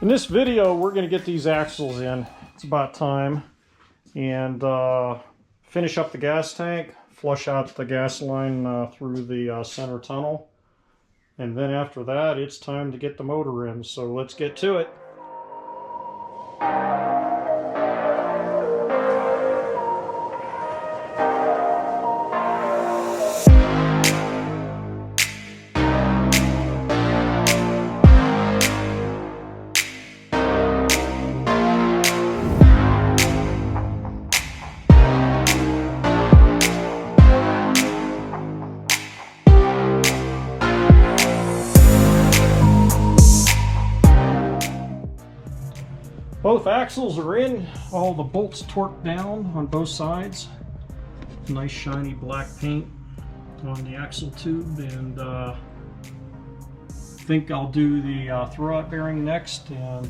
In this video, we're going to get these axles in. It's about time. And finish up the gas tank, flush out the gas line through the center tunnel. And then after that, it's time to get the motor in. So let's get to it. Both axles are in, all the bolts torqued down on both sides. Nice shiny black paint on the axle tube, and I think I'll do the throwout bearing next, and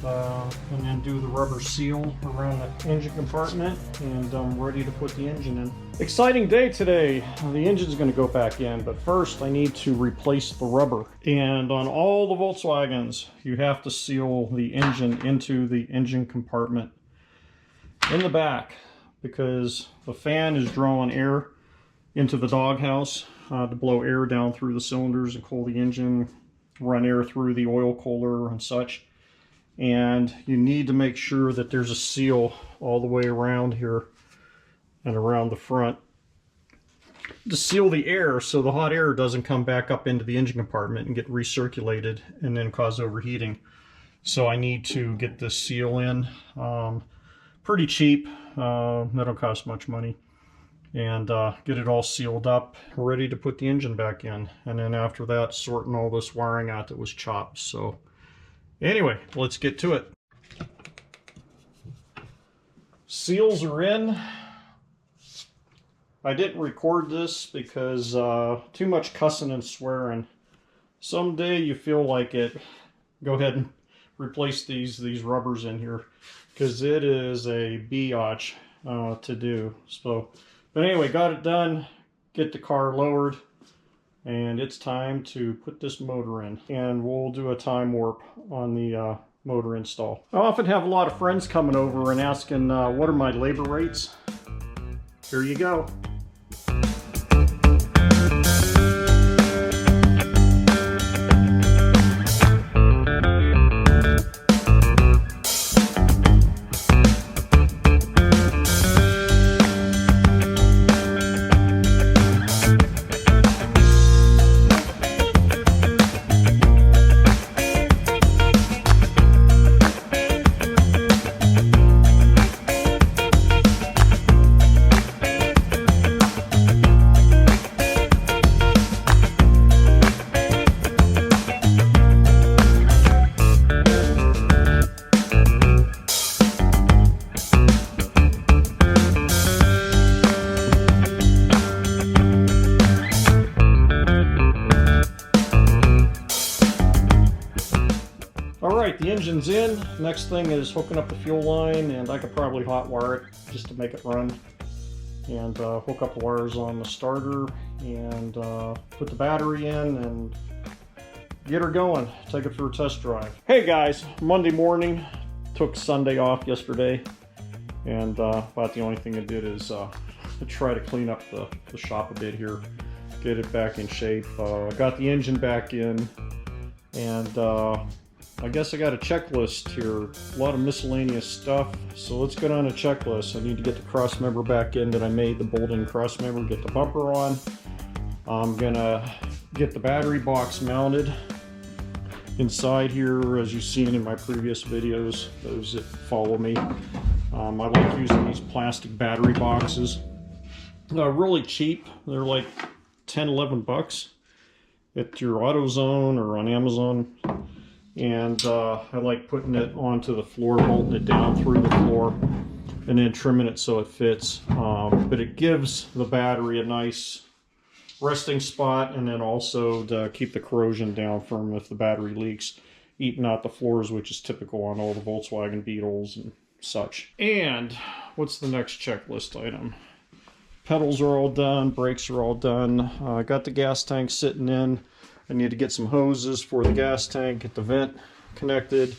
then do the rubber seal around the engine compartment, and I'm ready to put the engine in. Exciting day today. The engine's going to go back in, but first I need to replace the rubber. And on all the Volkswagens, you have to seal the engine into the engine compartment in the back, because the fan is drawing air into the doghouse to blow air down through the cylinders and cool the engine, run air through the oil cooler and such. And you need to make sure that there's a seal all the way around here and around the front to seal the air, so the hot air doesn't come back up into the engine compartment and get recirculated and then cause overheating. So I need to get this seal in. Pretty cheap, that don't cost much money, and get it all sealed up, ready to put the engine back in. And then after that, sorting all this wiring out that was chopped. So anyway, let's get to it. Seals are in. I didn't record this because too much cussing and swearing. Someday you feel like it, go ahead and replace these rubbers in here, because it is a biatch to do. So, but anyway, got it done. Get the car lowered, and it's time to put this motor in. And we'll do a time warp on the motor install. I often have a lot of friends coming over and asking what are my labor rates. Here you go. Alright, the engine's in. Next thing is hooking up the fuel line, and I could probably hot wire it just to make it run. And hook up the wires on the starter, and put the battery in, and get her going. Take it for a test drive. Hey guys, Monday morning. Took Sunday off yesterday, and about the only thing I did is try to clean up the shop a bit here. Get it back in shape. Got the engine back in, and I guess I got a checklist here, a lot of miscellaneous stuff, so let's go down a checklist. I need to get the cross member back in that I made, the bolt-in cross member, get the bumper on. I'm gonna get the battery box mounted inside here, as you've seen in my previous videos, those that follow me. I like using these plastic battery boxes. They're really cheap, they're like 10-11 bucks at your AutoZone or on Amazon. And I like putting it onto the floor, bolting it down through the floor, and then trimming it so it fits. But it gives the battery a nice resting spot, and then also to keep the corrosion down from if the battery leaks, eating out the floors, which is typical on all the Volkswagen Beetles and such. And what's the next checklist item? Pedals are all done, brakes are all done. I got the gas tank sitting in. I need to get some hoses for the gas tank, get the vent connected.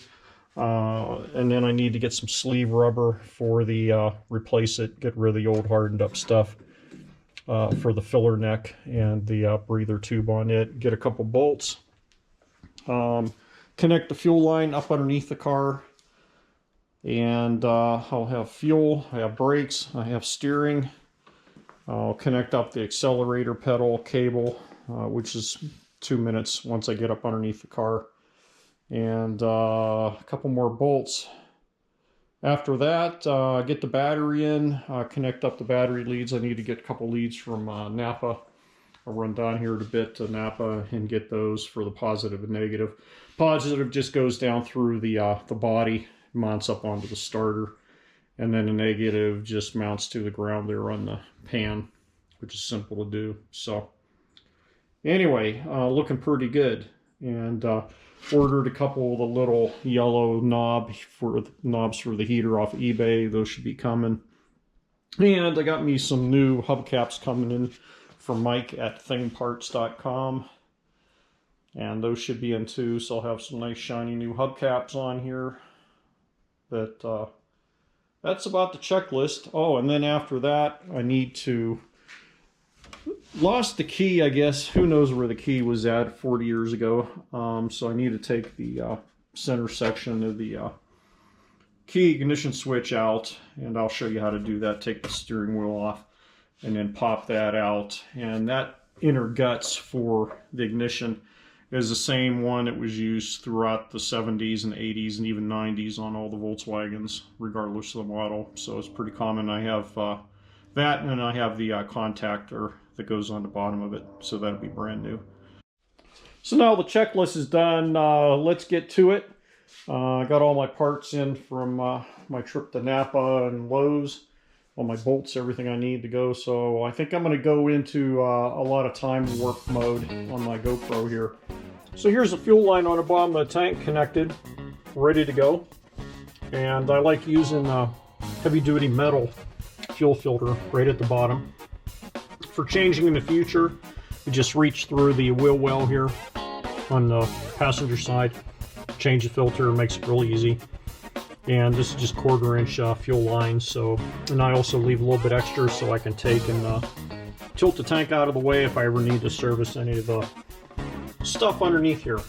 And then I need to get some sleeve rubber for the replace it, get rid of the old hardened up stuff for the filler neck and the breather tube on it. Get a couple bolts. Connect the fuel line up underneath the car. And I'll have fuel, I have brakes, I have steering. I'll connect up the accelerator pedal cable, which is 2 minutes once I get up underneath the car. And a couple more bolts. After that, get the battery in, connect up the battery leads. I need to get a couple leads from Napa. I'll run down here a bit to Napa and get those for the positive and negative. Positive just goes down through the body, mounts up onto the starter, and then the negative just mounts to the ground there on the pan, which is simple to do. So anyway, looking pretty good. And ordered a couple of the little yellow knobs for the heater off eBay. Those should be coming. And I got me some new hubcaps coming in from Mike at thingparts.com. And those should be in too, so I'll have some nice shiny new hubcaps on here. But that's about the checklist. Oh, and then after that, I need to... Lost the key, I guess. Who knows where the key was at 40 years ago. So I need to take the center section of the key ignition switch out, and I'll show you how to do that. Take the steering wheel off and then pop that out. And that inner guts for the ignition is the same one that was used throughout the 70s and 80s and even 90s on all the Volkswagens, regardless of the model. So it's pretty common. I have that, and I have the contactor that goes on the bottom of it, so that'll be brand new. So now the checklist is done. Let's get to it. I got all my parts in from my trip to Napa and Lowe's, all my bolts, everything I need to go. So I think I'm going to go into a lot of time warp mode on my GoPro here. So here's the fuel line on the bottom of the tank connected, ready to go. And I like using heavy-duty metal fuel filter right at the bottom. For changing in the future, you just reach through the wheel well here on the passenger side, change the filter, makes it really easy. And this is just 1/4 inch fuel line. So, and I also leave a little bit extra so I can take and tilt the tank out of the way if I ever need to service any of the stuff underneath here.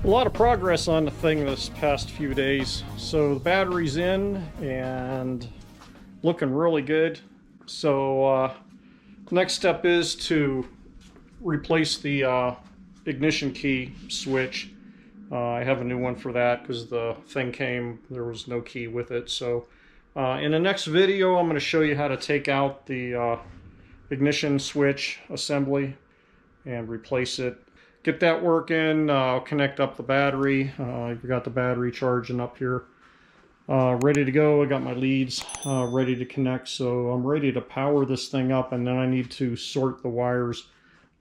A lot of progress on the thing this past few days. So the battery's in and looking really good. So next step is to replace the ignition key switch. I have a new one for that because the thing came, there was no key with it. So in the next video, I'm going to show you how to take out the ignition switch assembly and replace it. Get that working. I'll connect up the battery. I've got the battery charging up here. Ready to go. I got my leads ready to connect. So I'm ready to power this thing up, and then I need to sort the wires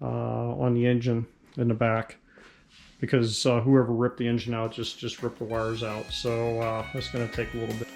on the engine in the back, because whoever ripped the engine out just ripped the wires out. So that's going to take a little bit.